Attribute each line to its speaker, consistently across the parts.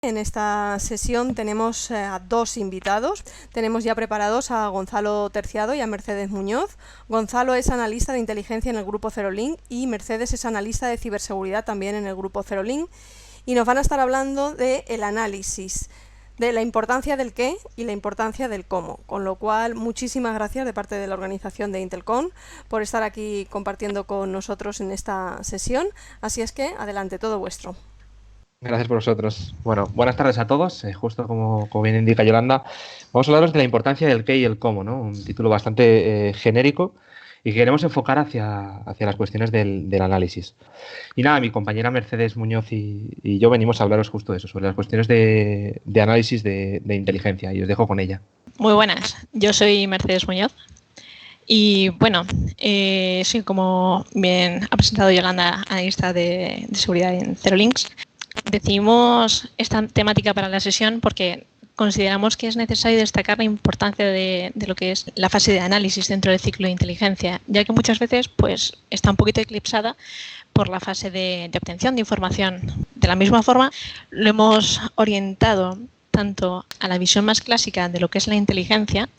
Speaker 1: en esta sesión tenemos a dos invitados. Tenemos ya preparados a Gonzalo Terciado y a Mercedes Muñoz. Gonzalo es analista de inteligencia en el grupo Zerolink y Mercedes es analista de ciberseguridad también en el grupo Zerolink. Y nos van a estar hablando del análisis, de la importancia del qué y la importancia del cómo. Con lo cual, muchísimas gracias de parte de la organización de Intelcom por estar aquí compartiendo con nosotros en esta sesión. Así es que, adelante, todo vuestro.
Speaker 2: Gracias por vosotros. Bueno, buenas tardes a todos. Justo como bien indica Yolanda, vamos a hablaros de la importancia del qué y el cómo, ¿no? Un título bastante genérico y que queremos enfocar hacia las cuestiones del análisis. Y nada, mi compañera Mercedes Muñoz y yo venimos a hablaros justo de eso, sobre las cuestiones de análisis de inteligencia, y os dejo con ella.
Speaker 3: Muy buenas, yo soy Mercedes Muñoz y bueno, soy, como bien ha presentado Yolanda, analista de seguridad en Zerolinks. Decidimos esta temática para la sesión porque consideramos que es necesario destacar la importancia de lo que es la fase de análisis dentro del ciclo de inteligencia, ya que muchas veces pues, está un poquito eclipsada por la fase de obtención de información. De la misma forma, lo hemos orientado tanto a la visión más clásica de lo que es la inteligencia,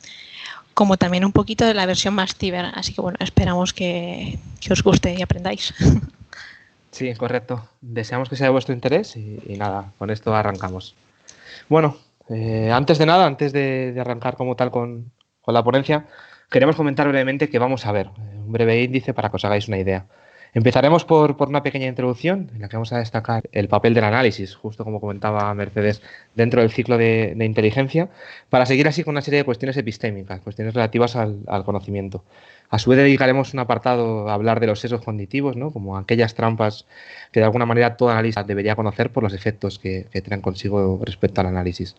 Speaker 3: como también un poquito de la versión más ciber. Así que bueno, esperamos que os guste y aprendáis.
Speaker 2: Sí, correcto. Deseamos que sea de vuestro interés y nada, con esto arrancamos. Bueno, antes de arrancar como tal con la ponencia, queremos comentar brevemente que vamos a ver un breve índice para que os hagáis una idea. Empezaremos por una pequeña introducción en la que vamos a destacar el papel del análisis, justo como comentaba Mercedes, dentro del ciclo de inteligencia, para seguir así con una serie de cuestiones epistémicas, cuestiones relativas al conocimiento. A su vez dedicaremos un apartado a hablar de los sesgos cognitivos, ¿no? Como aquellas trampas que de alguna manera todo analista debería conocer por los efectos que traen consigo respecto al análisis.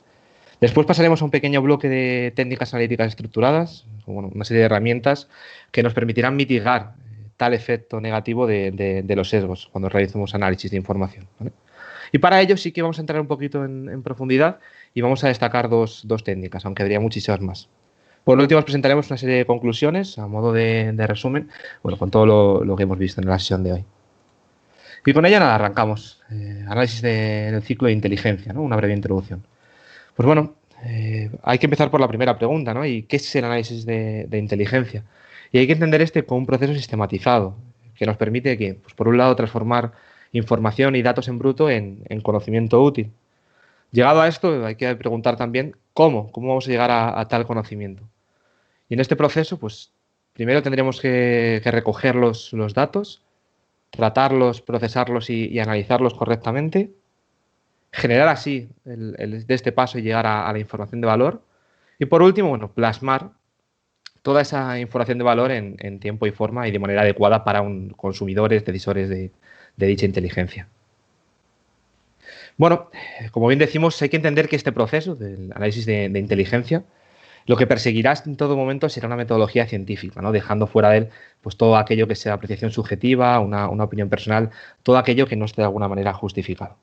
Speaker 2: Después pasaremos a un pequeño bloque de técnicas analíticas estructuradas, bueno, una serie de herramientas que nos permitirán mitigar tal efecto negativo de los sesgos cuando realicemos análisis de información, ¿vale? Y para ello sí que vamos a entrar un poquito en profundidad y vamos a destacar dos técnicas, aunque habría muchísimas más. Por último, os presentaremos una serie de conclusiones a modo de resumen, bueno, con todo lo que hemos visto en la sesión de hoy. Y con ella nada, arrancamos. Análisis del ciclo de inteligencia, ¿no? Una breve introducción. Pues bueno, hay que empezar por la primera pregunta, ¿no? ¿Y qué es el análisis de inteligencia? Y hay que entender este como un proceso sistematizado que nos permite que, pues, por un lado, transformar información y datos en bruto en conocimiento útil. Llegado a esto, hay que preguntar también cómo vamos a llegar a tal conocimiento. Y en este proceso, pues, primero tendremos que recoger los datos, tratarlos, procesarlos y analizarlos correctamente, generar así de este paso y llegar a la información de valor. Y por último, bueno, plasmar toda esa información de valor en tiempo y forma y de manera adecuada para consumidores, decisores de dicha inteligencia. Bueno, como bien decimos, hay que entender que este proceso del análisis de inteligencia lo que perseguirás en todo momento será una metodología científica, ¿no? Dejando fuera de él pues, todo aquello que sea apreciación subjetiva, una opinión personal, todo aquello que no esté de alguna manera justificado.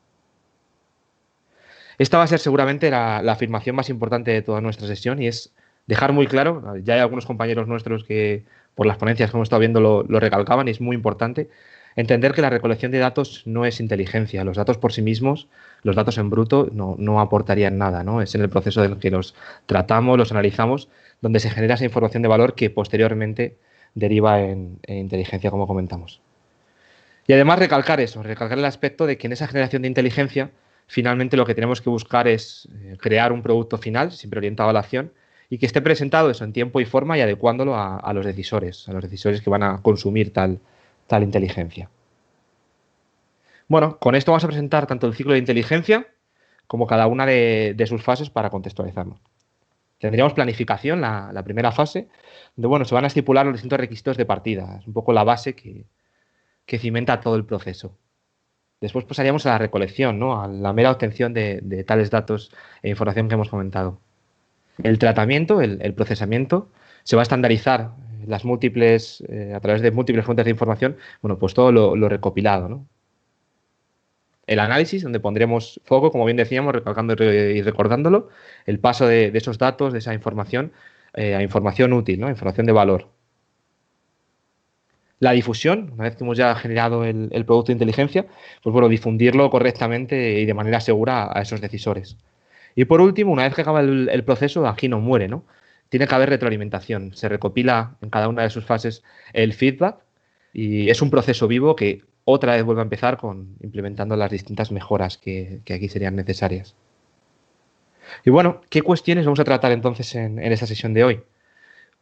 Speaker 2: Esta va a ser seguramente la afirmación más importante de toda nuestra sesión y es dejar muy claro, ya hay algunos compañeros nuestros que por las ponencias que hemos estado viendo lo recalcaban y es muy importante, entender que la recolección de datos no es inteligencia. Los datos por sí mismos, los datos en bruto, no aportarían nada, ¿no? Es en el proceso en el que los tratamos, los analizamos, donde se genera esa información de valor que posteriormente deriva en inteligencia, como comentamos. Y además recalcar el aspecto de que en esa generación de inteligencia, finalmente lo que tenemos que buscar es crear un producto final, siempre orientado a la acción, y que esté presentado eso en tiempo y forma y adecuándolo a los decisores que van a consumir tal inteligencia. Bueno, con esto vamos a presentar tanto el ciclo de inteligencia como cada una de sus fases para contextualizarlo. Tendríamos planificación, la primera fase, donde bueno, se van a estipular los distintos requisitos de partida. Es un poco la base que cimenta todo el proceso. Después pasaríamos a la recolección, ¿no? A la mera obtención de tales datos e información que hemos comentado. El tratamiento, el procesamiento, se va a estandarizar a través de múltiples fuentes de información, bueno, pues todo lo recopilado, ¿no? El análisis, donde pondremos foco, como bien decíamos, recalcando y recordándolo, el paso de esos datos, de esa información, a información útil, ¿no? Información de valor. La difusión, una vez que hemos ya generado el producto de inteligencia, pues bueno, difundirlo correctamente y de manera segura a esos decisores. Y por último, una vez que acaba el proceso, aquí no muere, ¿no? Tiene que haber retroalimentación. Se recopila en cada una de sus fases el feedback y es un proceso vivo que otra vez vuelve a empezar implementando las distintas mejoras que aquí serían necesarias. Y bueno, ¿qué cuestiones vamos a tratar entonces en esta sesión de hoy?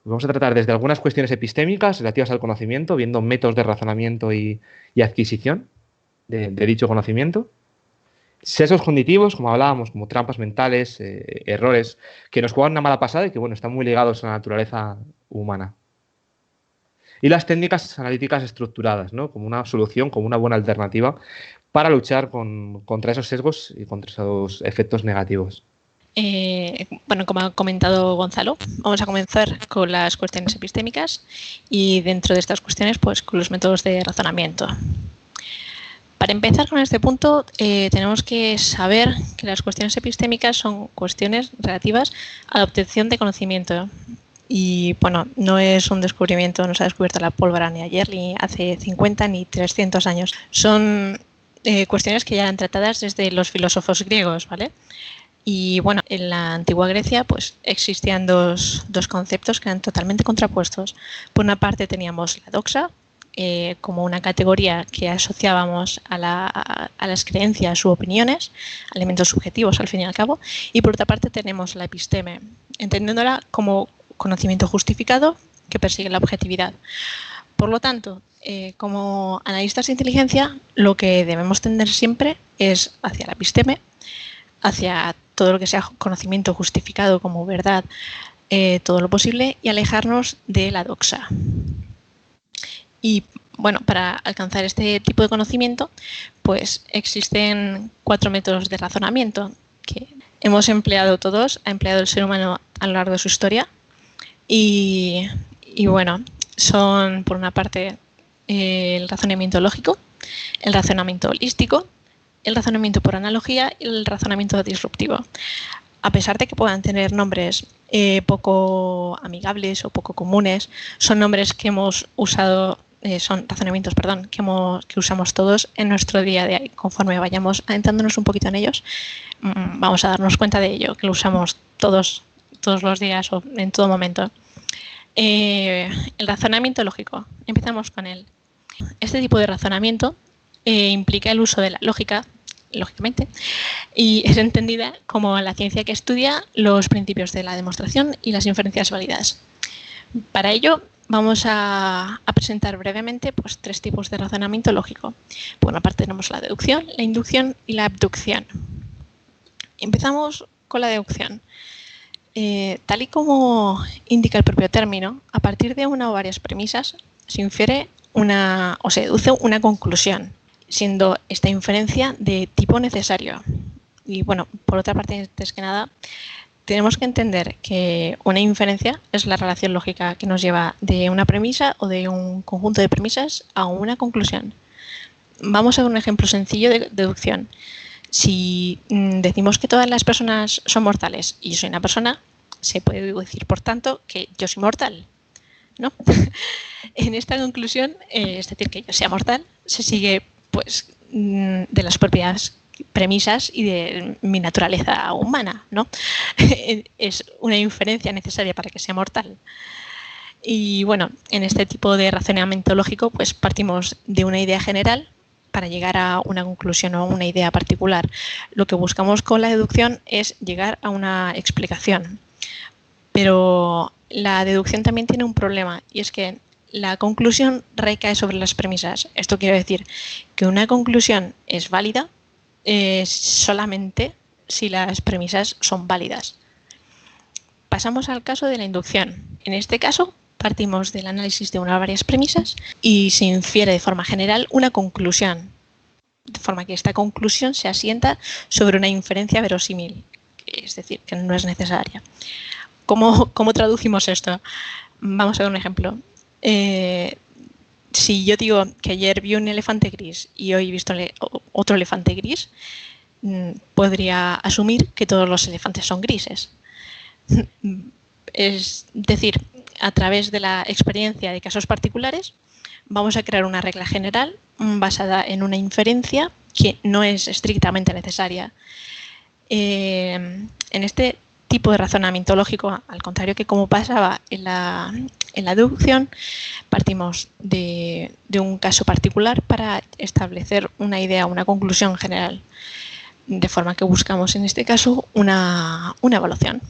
Speaker 2: Vamos a tratar desde algunas cuestiones epistémicas relativas al conocimiento, viendo métodos de razonamiento y adquisición de dicho conocimiento. Sesgos cognitivos, como hablábamos, como trampas mentales, errores, que nos juegan una mala pasada y que bueno, están muy ligados a la naturaleza humana. Y las técnicas analíticas estructuradas, ¿no? Como una solución, como una buena alternativa para luchar contra esos sesgos y contra esos efectos negativos.
Speaker 3: Bueno, como ha comentado Gonzalo, vamos a comenzar con las cuestiones epistémicas y dentro de estas cuestiones, pues con los métodos de razonamiento. Para empezar con este punto, tenemos que saber que las cuestiones epistémicas son cuestiones relativas a la obtención de conocimiento. Y bueno, no es un descubrimiento, no se ha descubierto la pólvora ni ayer, ni hace 50 ni 300 años. Son cuestiones que ya eran tratadas desde los filósofos griegos, ¿vale? Y bueno, en la antigua Grecia pues existían dos conceptos que eran totalmente contrapuestos. Por una parte teníamos la doxa, como una categoría que asociábamos a las creencias u opiniones, elementos subjetivos al fin y al cabo, y por otra parte tenemos la episteme, entendiéndola como conocimiento justificado que persigue la objetividad. Por lo tanto, como analistas de inteligencia, lo que debemos tender siempre es hacia la episteme, hacia todo lo que sea conocimiento justificado como verdad, todo lo posible, y alejarnos de la doxa. Y bueno, para alcanzar este tipo de conocimiento, pues existen 4 métodos de razonamiento que hemos empleado todos, ha empleado el ser humano a lo largo de su historia. Y bueno, son por una parte el razonamiento lógico, el razonamiento holístico, el razonamiento por analogía y el razonamiento disruptivo. A pesar de que puedan tener nombres poco amigables o poco comunes, son nombres que hemos usado, son razonamientos, perdón, que usamos todos en nuestro día a día. Y conforme vayamos adentrándonos un poquito en ellos, vamos a darnos cuenta de ello, que lo usamos todos los días o en todo momento. El razonamiento lógico. Empezamos con él. Este tipo de razonamiento implica el uso de la lógica, lógicamente, y es entendida como la ciencia que estudia los principios de la demostración y las inferencias válidas. Para ello, vamos a presentar brevemente pues, 3 tipos de razonamiento lógico. Por una parte tenemos la deducción, la inducción y la abducción. Empezamos con la deducción. Tal y como indica el propio término, a partir de una o varias premisas se infiere o se deduce una conclusión, siendo esta inferencia de tipo necesario. Y bueno, por otra parte, antes que nada, tenemos que entender que una inferencia es la relación lógica que nos lleva de una premisa o de un conjunto de premisas a una conclusión. Vamos a ver un ejemplo sencillo de deducción. Si decimos que todas las personas son mortales y yo soy una persona, se puede deducir, por tanto, que yo soy mortal, ¿no? En esta conclusión, es decir, que yo sea mortal, se sigue pues, de las propias premisas y de mi naturaleza humana, ¿no? Es una inferencia necesaria para que sea mortal. Y bueno, en este tipo de razonamiento lógico, pues partimos de una idea general para llegar a una conclusión o una idea particular. Lo que buscamos con la deducción es llegar a una explicación. Pero la deducción también tiene un problema, y es que la conclusión recae sobre las premisas. Esto quiere decir que una conclusión es válida solamente si las premisas son válidas. Pasamos al caso de la inducción. En este caso, partimos del análisis de una o varias premisas y se infiere de forma general una conclusión, de forma que esta conclusión se asienta sobre una inferencia verosímil, es decir, que no es necesaria. ¿Cómo traducimos esto? Vamos a ver un ejemplo. Si yo digo que ayer vi un elefante gris y hoy he visto otro elefante gris, podría asumir que todos los elefantes son grises. Es decir, a través de la experiencia de casos particulares, vamos a crear una regla general basada en una inferencia que no es estrictamente necesaria. En este tipo de razonamiento lógico, al contrario que como pasaba en la deducción, partimos de un caso particular para establecer una idea, una conclusión general, de forma que buscamos en este caso una evaluación.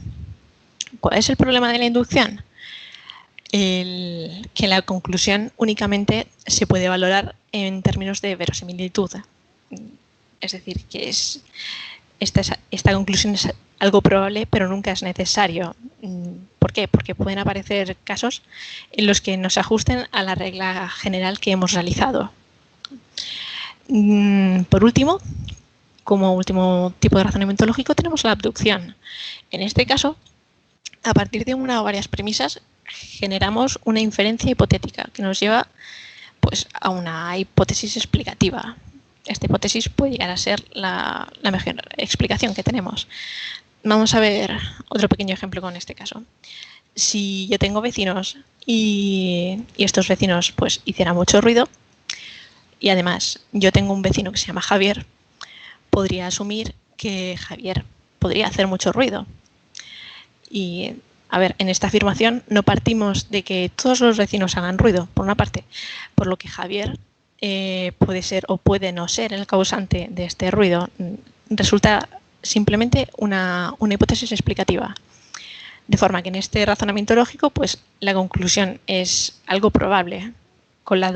Speaker 3: ¿Cuál es el problema de la inducción? Que la conclusión únicamente se puede valorar en términos de verosimilitud. Es decir, que esta conclusión es algo probable, pero nunca es necesario. ¿Por qué? Porque pueden aparecer casos en los que no se ajusten a la regla general que hemos realizado. Por último, como último tipo de razonamiento lógico, tenemos la abducción. En este caso, a partir de una o varias premisas, generamos una inferencia hipotética que nos lleva pues, a una hipótesis explicativa. Esta hipótesis puede llegar a ser la mejor explicación que tenemos. Vamos a ver otro pequeño ejemplo con este caso. Si yo tengo vecinos y estos vecinos pues, hicieran mucho ruido, y además yo tengo un vecino que se llama Javier, podría asumir que Javier podría hacer mucho ruido. Y, a ver, en esta afirmación no partimos de que todos los vecinos hagan ruido, por una parte, por lo que Javier puede ser o puede no ser el causante de este ruido. Resulta simplemente una hipótesis explicativa. De forma que en este razonamiento lógico, pues la conclusión es algo probable. Con la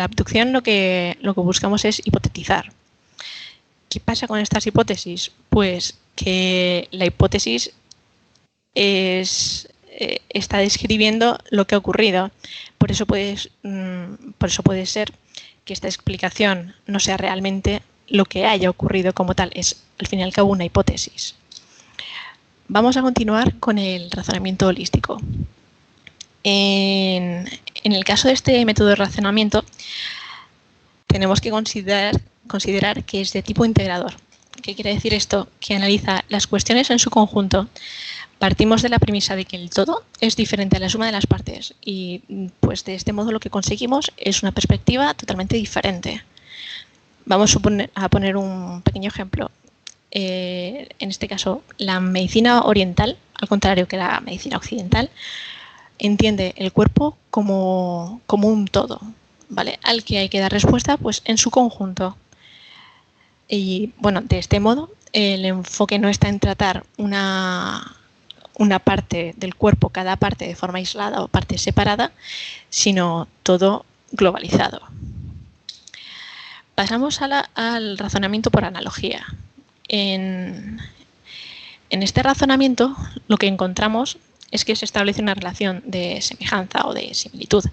Speaker 3: abducción lo que buscamos es hipotetizar. ¿Qué pasa con estas hipótesis? Pues que la hipótesis está describiendo lo que ha ocurrido. Por eso puede ser que esta explicación no sea realmente lo que haya ocurrido como tal, es al fin y al cabo una hipótesis. Vamos a continuar con el razonamiento holístico. En el caso de este método de razonamiento, tenemos que considerar que es de tipo integrador. ¿Qué quiere decir esto? Que analiza las cuestiones en su conjunto. Partimos de la premisa de que el todo es diferente a la suma de las partes y pues de este modo lo que conseguimos es una perspectiva totalmente diferente. Vamos a poner un pequeño ejemplo. En este caso, la medicina oriental, al contrario que la medicina occidental, entiende el cuerpo como un todo, ¿vale? Al que hay que dar respuesta pues, en su conjunto. Y bueno, de este modo, el enfoque no está en tratar una parte del cuerpo, cada parte de forma aislada o parte separada, sino todo globalizado. Pasamos al razonamiento por analogía. En este razonamiento lo que encontramos es que se establece una relación de semejanza o de similitud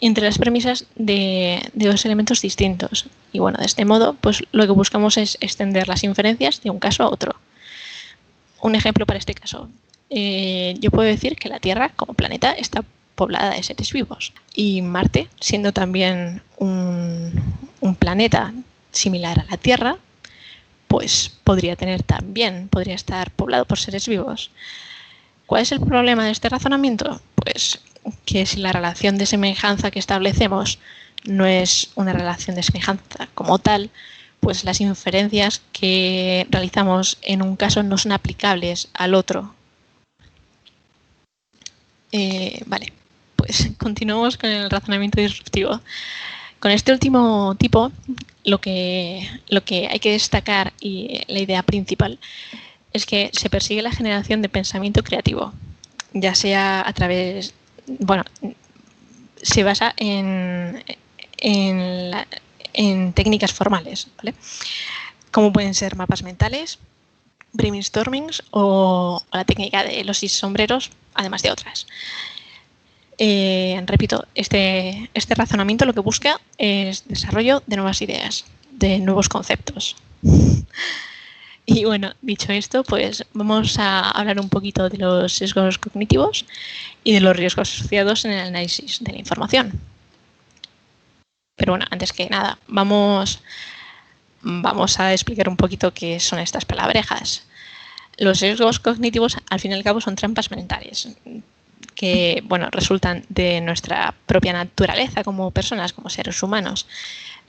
Speaker 3: entre las premisas de dos elementos distintos. Y bueno, de este modo, pues lo que buscamos es extender las inferencias de un caso a otro. Un ejemplo para este caso. Yo puedo decir que la Tierra, como planeta, está poblada de seres vivos. Y Marte, siendo también un planeta similar a la Tierra, pues podría estar poblado por seres vivos. ¿Cuál es el problema de este razonamiento? Pues que si la relación de semejanza que establecemos no es una relación de semejanza como tal, pues las inferencias que realizamos en un caso no son aplicables al otro. Vale, pues continuamos con el razonamiento disruptivo. Con este último tipo, lo que hay que destacar y la idea principal es que se persigue la generación de pensamiento creativo, ya sea a través, bueno, se basa en técnicas formales, ¿vale? Como pueden ser mapas mentales, brainstormings o la técnica de los 6 sombreros, además de otras. Repito, este razonamiento lo que busca es desarrollo de nuevas ideas, de nuevos conceptos. Y bueno, dicho esto, pues vamos a hablar un poquito de los sesgos cognitivos y de los riesgos asociados en el análisis de la información. Pero bueno, antes que nada, vamos a explicar un poquito qué son estas palabrejas. Los sesgos cognitivos, al fin y al cabo, son trampas mentales que, bueno, resultan de nuestra propia naturaleza como personas, como seres humanos.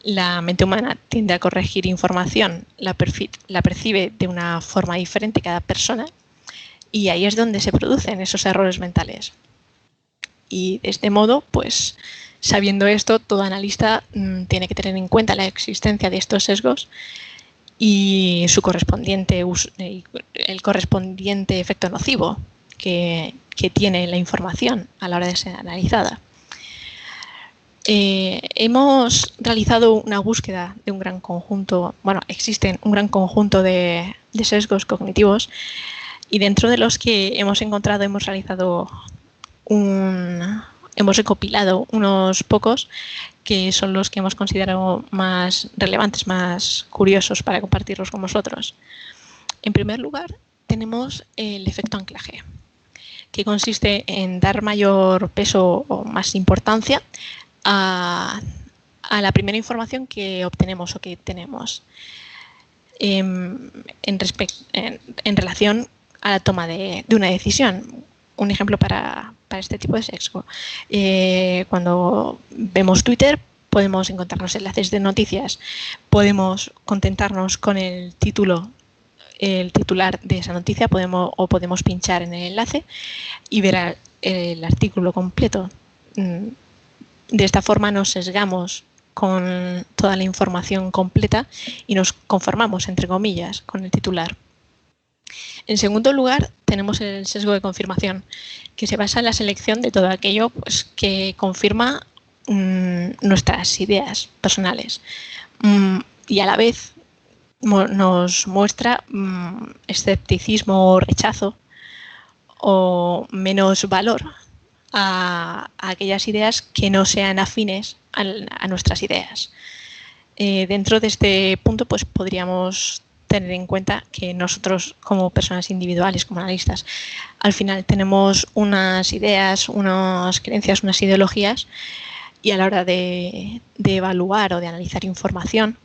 Speaker 3: La mente humana tiende a corregir información, la percibe de una forma diferente cada persona, y ahí es donde se producen esos errores mentales. Y de este modo, pues, sabiendo esto, todo analista tiene que tener en cuenta la existencia de estos sesgos y su correspondiente el correspondiente efecto nocivo que tiene la información a la hora de ser analizada. Hemos realizado una búsqueda de un gran conjunto, bueno, existen un gran conjunto de sesgos cognitivos, y dentro de los que hemos encontrado hemos recopilado unos pocos que son los que hemos considerado más relevantes, más curiosos para compartirlos con vosotros. En primer lugar, tenemos el efecto anclaje, que consiste en dar mayor peso o más importancia a la primera información que obtenemos o que tenemos en relación a la toma de una decisión. Un ejemplo para este tipo de sesgo. Cuando vemos Twitter, podemos encontrarnos enlaces de noticias, podemos contentarnos con el titular de esa noticia, podemos pinchar en el enlace y ver el artículo completo. De esta forma nos sesgamos con toda la información completa y nos conformamos, entre comillas, con el titular. En segundo lugar, tenemos el sesgo de confirmación, que se basa en la selección de todo aquello, pues, que confirma nuestras ideas personales y a la vez nos muestra escepticismo o rechazo o menos valor a aquellas ideas que no sean afines a nuestras ideas. Dentro de este punto, pues, podríamos tener en cuenta que nosotros, como personas individuales, como analistas, al final tenemos unas ideas, unas creencias, unas ideologías, y a la hora de evaluar o de analizar información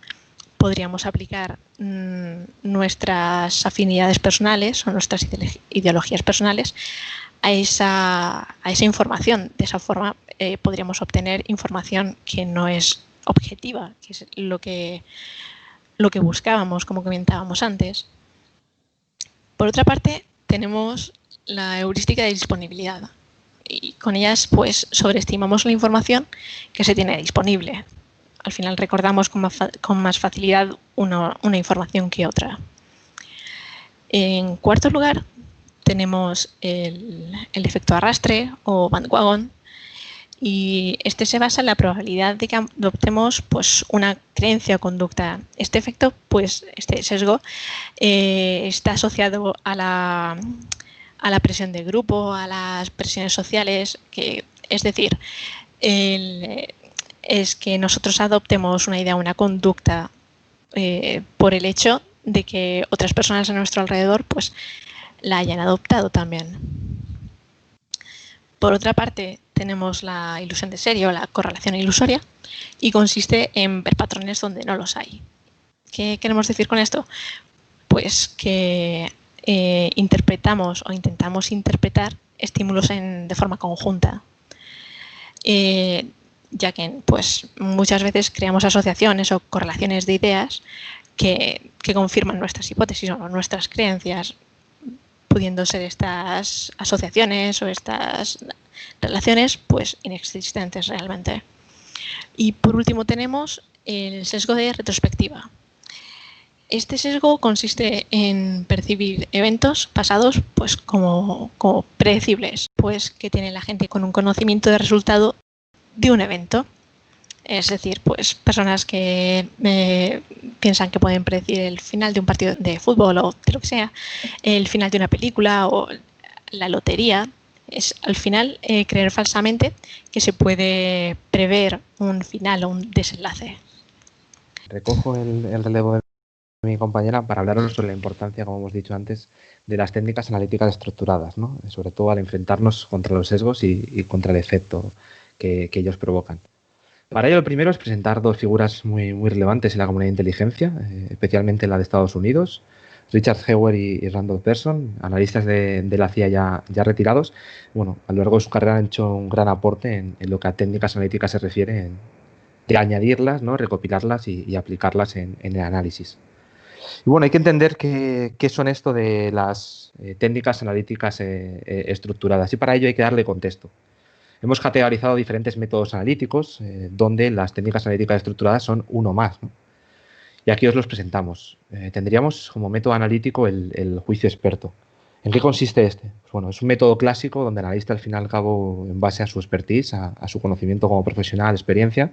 Speaker 3: podríamos aplicar nuestras afinidades personales o nuestras ideologías personales a esa información. De esa forma podríamos obtener información que no es objetiva, que es lo que buscábamos, como comentábamos antes. Por otra parte, tenemos la heurística de disponibilidad, y con ellas, pues, sobreestimamos la información que se tiene disponible. Al final recordamos con más facilidad una información que otra. En cuarto lugar, tenemos el efecto arrastre o bandwagon, y este se basa en la probabilidad de que adoptemos, pues, una creencia o conducta. Este efecto, pues, este sesgo, está asociado a la presión de grupo, a las presiones sociales, es decir, es que nosotros adoptemos una idea, una conducta por el hecho de que otras personas a nuestro alrededor, pues, la hayan adoptado también. Por otra parte, tenemos la ilusión de serie o la correlación ilusoria, y consiste en ver patrones donde no los hay. ¿Qué queremos decir con esto? Pues que interpretamos o intentamos interpretar estímulos de forma conjunta, ya que, pues, muchas veces creamos asociaciones o correlaciones de ideas que confirman nuestras hipótesis o nuestras creencias, pudiendo ser estas asociaciones o estas relaciones, pues, inexistentes realmente. Y por último tenemos el sesgo de retrospectiva. Este sesgo consiste en percibir eventos pasados, pues, como predecibles, pues, que tiene la gente con un conocimiento de resultado de un evento. Es decir, pues, personas que piensan que pueden predecir el final de un partido de fútbol o de lo que sea, el final de una película o la lotería. Es, al final, creer falsamente que se puede prever un final o un desenlace.
Speaker 2: Recojo el relevo de mi compañera para hablaros sobre la importancia, como hemos dicho antes, de las técnicas analíticas estructuradas, ¿no? Sobre todo al enfrentarnos contra los sesgos y contra el efecto que ellos provocan. Para ello, lo primero es presentar dos figuras muy relevantes en la comunidad de inteligencia, especialmente la de Estados Unidos, Richard Heuer y Randall Person, analistas de la CIA ya retirados. Bueno, a lo largo de su carrera han hecho un gran aporte en lo que a técnicas analíticas se refiere, de añadirlas, ¿no? Recopilarlas y aplicarlas en el análisis. Y bueno, hay que entender qué son esto de las técnicas analíticas estructuradas, y para ello hay que darle contexto. Hemos categorizado diferentes métodos analíticos, donde las técnicas analíticas estructuradas son uno más, ¿no? Y aquí os los presentamos. Tendríamos como método analítico el juicio experto. ¿En qué consiste este? Pues bueno, es un método clásico donde el analista, al fin y al cabo, en base a su expertise, a su conocimiento como profesional, experiencia,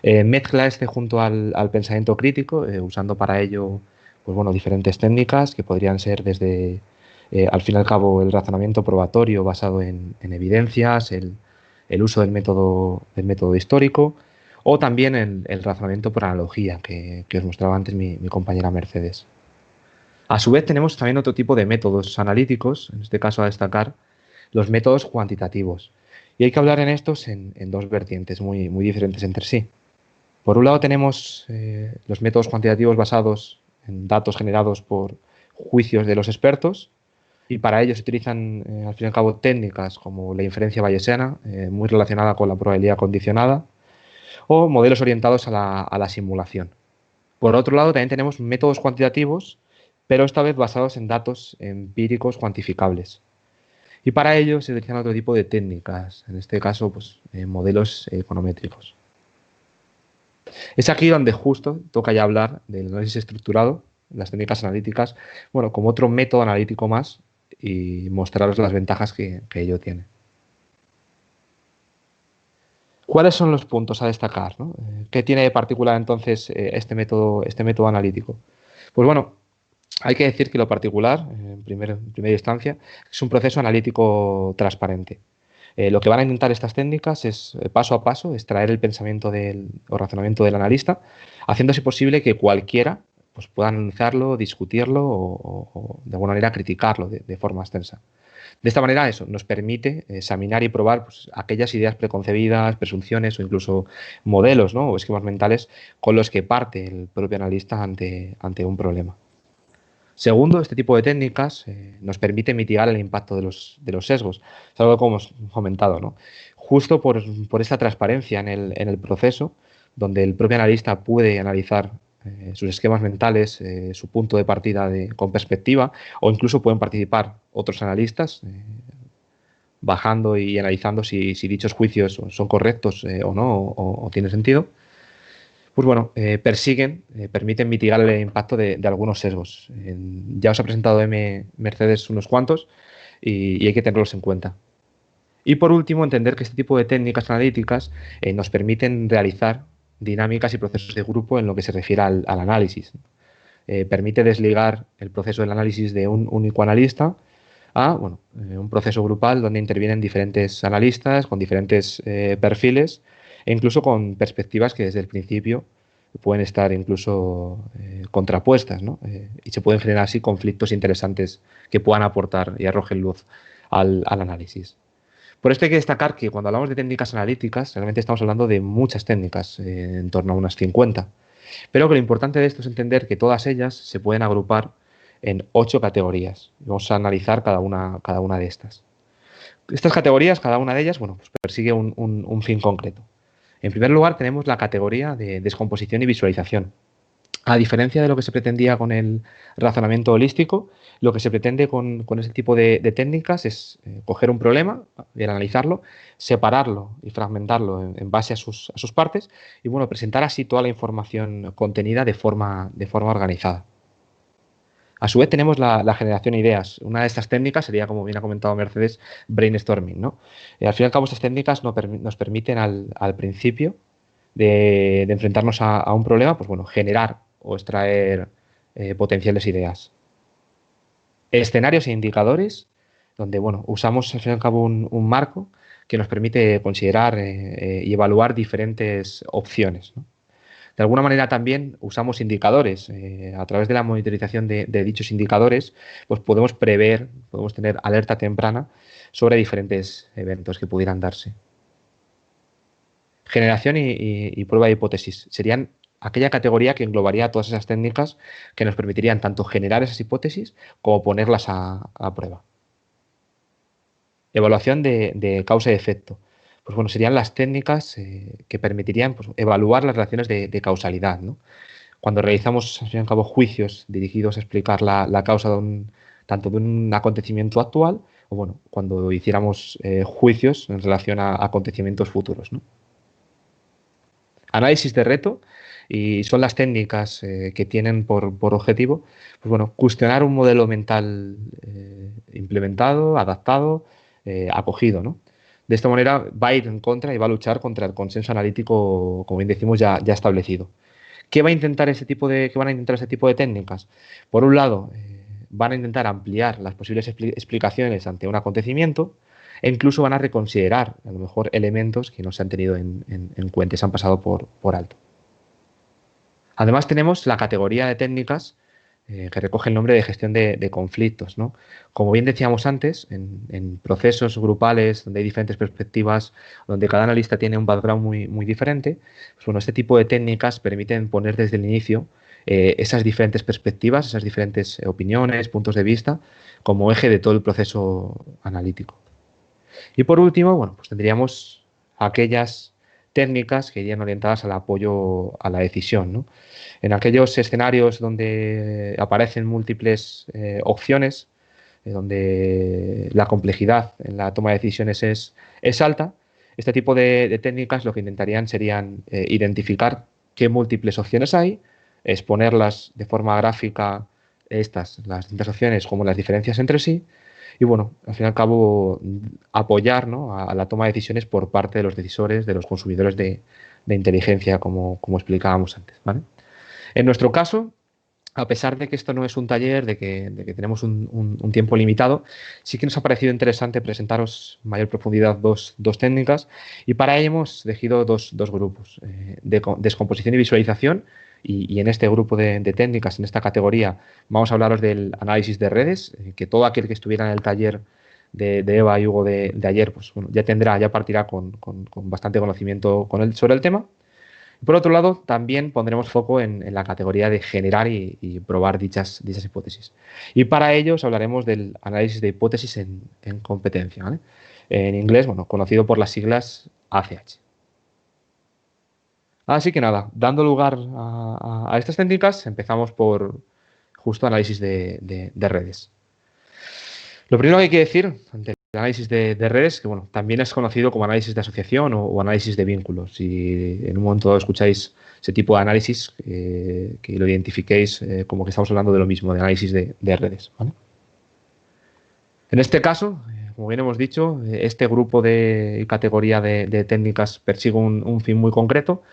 Speaker 2: mezcla este junto al pensamiento crítico, usando para ello pues bueno, diferentes técnicas que podrían ser desde, al fin y al cabo, el razonamiento probatorio basado en evidencias, el uso del método histórico, o también el razonamiento por analogía que os mostraba antes mi compañera Mercedes. A su vez tenemos también otro tipo de métodos analíticos, en este caso a destacar los métodos cuantitativos. Y hay que hablar en estos en dos vertientes muy diferentes entre sí. Por un lado tenemos los métodos cuantitativos basados en datos generados por juicios de los expertos, y para ello se utilizan, al fin y al cabo, técnicas como la inferencia bayesiana, muy relacionada con la probabilidad condicionada, o modelos orientados a la simulación. Por otro lado, también tenemos métodos cuantitativos, pero esta vez basados en datos empíricos cuantificables. Y para ello se utilizan otro tipo de técnicas, en este caso, pues, modelos econométricos. Es aquí donde justo toca ya hablar del análisis estructurado, las técnicas analíticas, bueno, como otro método analítico más, y mostraros las ventajas que ello tiene. ¿Cuáles son los puntos a destacar, ¿no? ¿Qué tiene de particular entonces este método analítico? Pues bueno, hay que decir que lo particular, en primera instancia, es un proceso analítico transparente. Lo que van a intentar estas técnicas es, paso a paso, extraer el pensamiento o razonamiento del analista, haciéndose posible que cualquiera pues, pueda analizarlo, discutirlo o de alguna manera criticarlo de forma extensa. De esta manera eso nos permite examinar y probar pues, aquellas ideas preconcebidas, presunciones o incluso modelos, ¿no? O esquemas mentales con los que parte el propio analista ante un problema. Segundo, este tipo de técnicas nos permite mitigar el impacto de los sesgos. Es algo como hemos comentado, ¿no? Justo por esta transparencia en el proceso, donde el propio analista puede analizar sus esquemas mentales, su punto de partida con perspectiva, o incluso pueden participar otros analistas bajando y analizando si dichos juicios son correctos o no, o tienen sentido. Pues bueno, permiten mitigar el impacto de algunos sesgos. Ya os ha presentado Mercedes unos cuantos y hay que tenerlos en cuenta. Y por último, entender que este tipo de técnicas analíticas nos permiten realizar dinámicas y procesos de grupo en lo que se refiere al análisis. Permite desligar el proceso del análisis de un único analista a un proceso grupal donde intervienen diferentes analistas con diferentes perfiles e incluso con perspectivas que desde el principio pueden estar incluso contrapuestas, ¿no? Y se pueden generar así conflictos interesantes que puedan aportar y arrojen luz al análisis. Por esto hay que destacar que cuando hablamos de técnicas analíticas, realmente estamos hablando de muchas técnicas, en torno a unas 50. Pero que lo importante de esto es entender que todas ellas se pueden agrupar en 8 categorías. Vamos a analizar cada una de estas. Estas categorías, cada una de ellas, pues persigue un fin concreto. En primer lugar, tenemos la categoría de descomposición y visualización. A diferencia de lo que se pretendía con el razonamiento holístico, lo que se pretende con ese tipo de técnicas es coger un problema y analizarlo, separarlo y fragmentarlo en base a sus partes y presentar así toda la información contenida de forma organizada. A su vez tenemos la generación de ideas. Una de estas técnicas sería, como bien ha comentado Mercedes, brainstorming, ¿no? Al fin y al cabo, estas técnicas nos permiten al principio de enfrentarnos a un problema, pues generar o extraer potenciales ideas. Escenarios e indicadores, donde usamos al fin y al cabo un marco que nos permite considerar y evaluar diferentes opciones, ¿no? De alguna manera también usamos indicadores. A través de la monitorización de dichos indicadores, pues podemos prever, podemos tener alerta temprana sobre diferentes eventos que pudieran darse. Generación y prueba de hipótesis serían aquella categoría que englobaría todas esas técnicas que nos permitirían tanto generar esas hipótesis como ponerlas a prueba. Evaluación de causa y efecto. Pues bueno, serían las técnicas que permitirían pues, evaluar las relaciones de causalidad, ¿no? Cuando realizamos, al fin y al cabo, juicios dirigidos a explicar la causa tanto de un acontecimiento actual o, bueno, cuando hiciéramos juicios en relación a acontecimientos futuros, ¿no? Análisis de reto, y son las técnicas que tienen por objetivo, pues bueno, cuestionar un modelo mental implementado, adaptado, acogido, ¿no? De esta manera va a ir en contra y va a luchar contra el consenso analítico, como bien decimos, ya establecido. ¿Qué van a intentar este tipo de técnicas? Por un lado, van a intentar ampliar las posibles explicaciones ante un acontecimiento e incluso van a reconsiderar a lo mejor elementos que no se han tenido en cuenta y se han pasado por alto. Además tenemos la categoría de técnicas que recoge el nombre de gestión de conflictos, ¿no? Como bien decíamos antes, en procesos grupales donde hay diferentes perspectivas, donde cada analista tiene un background muy diferente, pues bueno, este tipo de técnicas permiten poner desde el inicio esas diferentes perspectivas, esas diferentes opiniones, puntos de vista, como eje de todo el proceso analítico. Y por último, bueno, pues tendríamos aquellas técnicas que irían orientadas al apoyo a la decisión, ¿no? En aquellos escenarios donde aparecen múltiples opciones, donde la complejidad en la toma de decisiones es alta, este tipo de técnicas lo que intentarían serían identificar qué múltiples opciones hay, exponerlas de forma gráfica, las distintas opciones, como las diferencias entre sí, y bueno, al fin y al cabo apoyar, ¿no?, a la toma de decisiones por parte de los decisores, de los consumidores de inteligencia, como explicábamos antes, ¿vale? En nuestro caso, a pesar de que esto no es un taller, de que tenemos un tiempo limitado, sí que nos ha parecido interesante presentaros en mayor profundidad dos técnicas, y para ello hemos elegido dos grupos, de descomposición y visualización, y en este grupo de técnicas, en esta categoría, vamos a hablaros del análisis de redes, que todo aquel que estuviera en el taller de Eva y Hugo de ayer, pues bueno, ya partirá con bastante conocimiento sobre el tema. Por otro lado, también pondremos foco en la categoría de generar y probar dichas hipótesis. Y para ello os hablaremos del análisis de hipótesis en competencia, ¿vale? En inglés, bueno, conocido por las siglas ACH. Así que nada, dando lugar a estas técnicas, empezamos por justo análisis de redes. Lo primero que hay que decir ante el análisis de redes, que bueno, también es conocido como análisis de asociación o análisis de vínculos. Si en un momento escucháis ese tipo de análisis, que lo identifiquéis como que estamos hablando de lo mismo, de análisis de redes, ¿vale? En este caso, como bien hemos dicho, este grupo de categoría de técnicas persigue un fin muy concreto.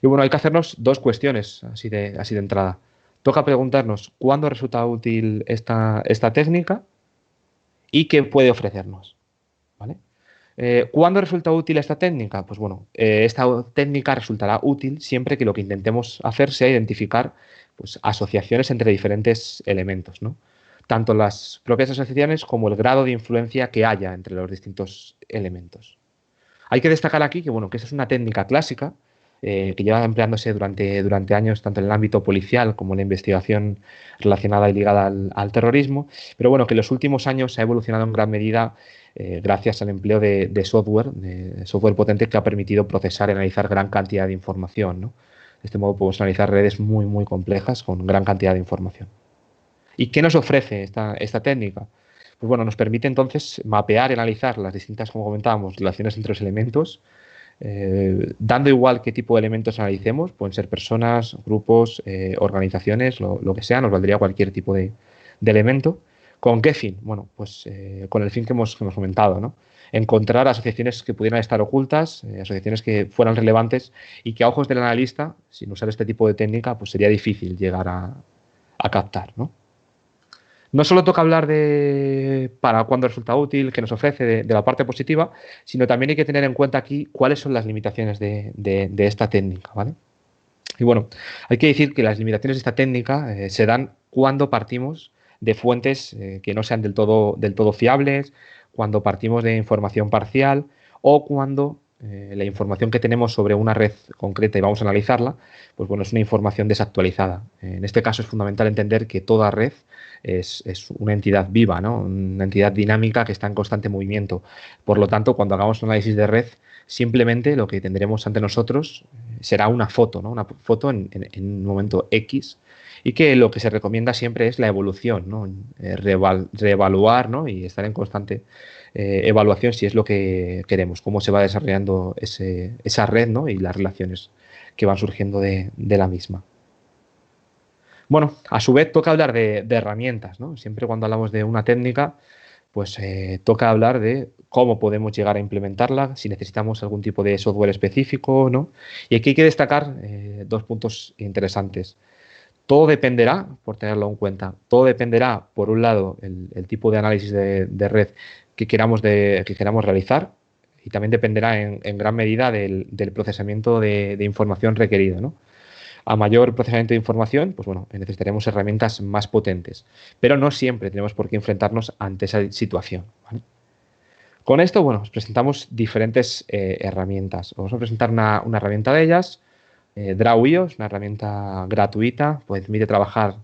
Speaker 2: Y bueno, hay que hacernos dos cuestiones así de entrada. Toca preguntarnos cuándo resulta útil esta técnica y qué puede ofrecernos, ¿vale? ¿Cuándo resulta útil esta técnica? Pues bueno, esta técnica resultará útil siempre que lo que intentemos hacer sea identificar pues, asociaciones entre diferentes elementos, ¿no? Tanto las propias asociaciones como el grado de influencia que haya entre los distintos elementos. Hay que destacar aquí que, bueno, que esta es una técnica clásica que lleva empleándose durante años tanto en el ámbito policial como en la investigación relacionada y ligada al terrorismo, pero bueno, que en los últimos años ha evolucionado en gran medida gracias al empleo de software potente que ha permitido procesar y analizar gran cantidad de información, ¿no? De este modo podemos analizar redes muy complejas con gran cantidad de información. ¿Y qué nos ofrece esta técnica? Pues bueno, nos permite entonces mapear y analizar las distintas, como comentábamos, relaciones entre los elementos, dando igual qué tipo de elementos analicemos, pueden ser personas, grupos, organizaciones, lo que sea, nos valdría cualquier tipo de elemento. ¿Con qué fin? Bueno, pues con el fin que hemos comentado, ¿no? Encontrar asociaciones que pudieran estar ocultas, asociaciones que fueran relevantes y que a ojos del analista, sin usar este tipo de técnica, pues sería difícil llegar a captar, ¿no? No solo toca hablar de para cuándo resulta útil, qué nos ofrece, de la parte positiva, sino también hay que tener en cuenta aquí cuáles son las limitaciones de esta técnica, ¿vale? Y bueno, hay que decir que las limitaciones de esta técnica se dan cuando partimos de fuentes que no sean del todo fiables, cuando partimos de información parcial o cuando la información que tenemos sobre una red concreta y vamos a analizarla, pues bueno, es una información desactualizada. En este caso es fundamental entender que toda red es una entidad viva, ¿no? Una entidad dinámica que está en constante movimiento. Por lo tanto, cuando hagamos un análisis de red, simplemente lo que tendremos ante nosotros será una foto, ¿no? Una foto en un momento X, y que lo que se recomienda siempre es la evolución, ¿no? Reevaluar, ¿no? Y estar en constante evaluación si es lo que queremos, cómo se va desarrollando esa red, ¿no? Y las relaciones que van surgiendo de la misma. Bueno, a su vez toca hablar de herramientas, ¿no? Siempre cuando hablamos de una técnica, pues toca hablar de cómo podemos llegar a implementarla, si necesitamos algún tipo de software específico, ¿no? Y aquí hay que destacar dos puntos interesantes. Todo dependerá, por tenerlo en cuenta, todo dependerá, por un lado, el tipo de análisis de red que queramos realizar, y también dependerá en gran medida del procesamiento de información requerido, ¿no? A mayor procesamiento de información, pues bueno, necesitaremos herramientas más potentes, pero no siempre tenemos por qué enfrentarnos ante esa situación, ¿vale? Con esto, bueno, os presentamos diferentes herramientas. Vamos a presentar una herramienta de ellas. Draw.io es una herramienta gratuita, pues permite trabajar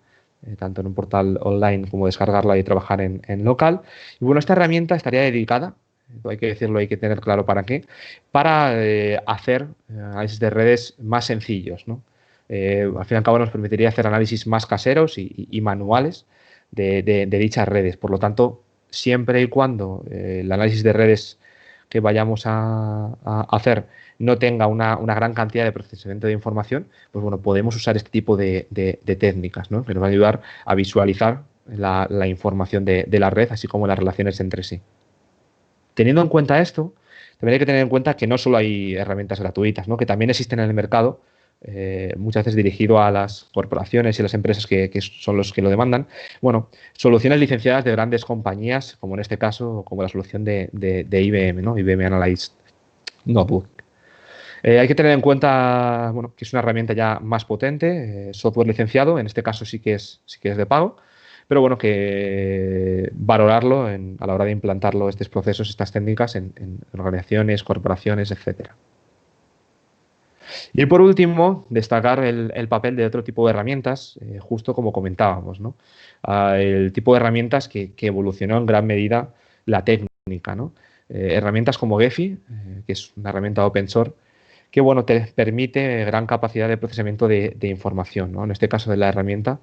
Speaker 2: tanto en un portal online como descargarla y trabajar en local. Y bueno, esta herramienta estaría dedicada, hay que decirlo, hay que tener claro para qué, para hacer análisis de redes más sencillos, ¿no? Al fin y al cabo nos permitiría hacer análisis más caseros y manuales de dichas redes. Por lo tanto, siempre y cuando el análisis de redes que vayamos a hacer no tenga una gran cantidad de procesamiento de información, pues bueno, podemos usar este tipo de técnicas, ¿no? Que nos van a ayudar a visualizar la información de la red, así como las relaciones entre sí. Teniendo en cuenta esto, también hay que tener en cuenta que no solo hay herramientas gratuitas, ¿no? Que también existen en el mercado, muchas veces dirigido a las corporaciones y a las empresas que son los que lo demandan. Bueno, soluciones licenciadas de grandes compañías, como en este caso, como la solución de IBM, ¿no? IBM Analyst Notebook. Hay que tener en cuenta, bueno, que es una herramienta ya más potente, software licenciado, en este caso sí que es de pago, pero bueno, que valorarlo a la hora de implantarlo, estos procesos, estas técnicas en organizaciones, corporaciones, etcétera. Y por último, destacar el papel de otro tipo de herramientas, justo como comentábamos, ¿no? El tipo de herramientas que evolucionó en gran medida la técnica, ¿no? Herramientas como Gephi, que es una herramienta open source, que bueno, te permite gran capacidad de procesamiento de información, ¿no? En este caso de la herramienta,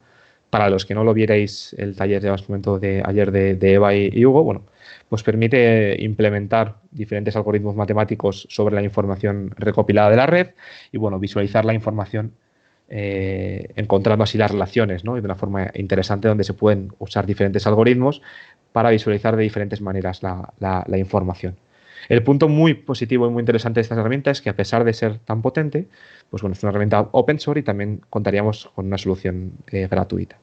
Speaker 2: para los que no lo vierais el taller de momento de ayer de Eva y Hugo, bueno, pues permite implementar diferentes algoritmos matemáticos sobre la información recopilada de la red y bueno, visualizar la información encontrando así las relaciones, ¿no? Y de una forma interesante donde se pueden usar diferentes algoritmos para visualizar de diferentes maneras la información. El punto muy positivo y muy interesante de esta herramienta es que a pesar de ser tan potente, pues bueno, es una herramienta open source y también contaríamos con una solución gratuita.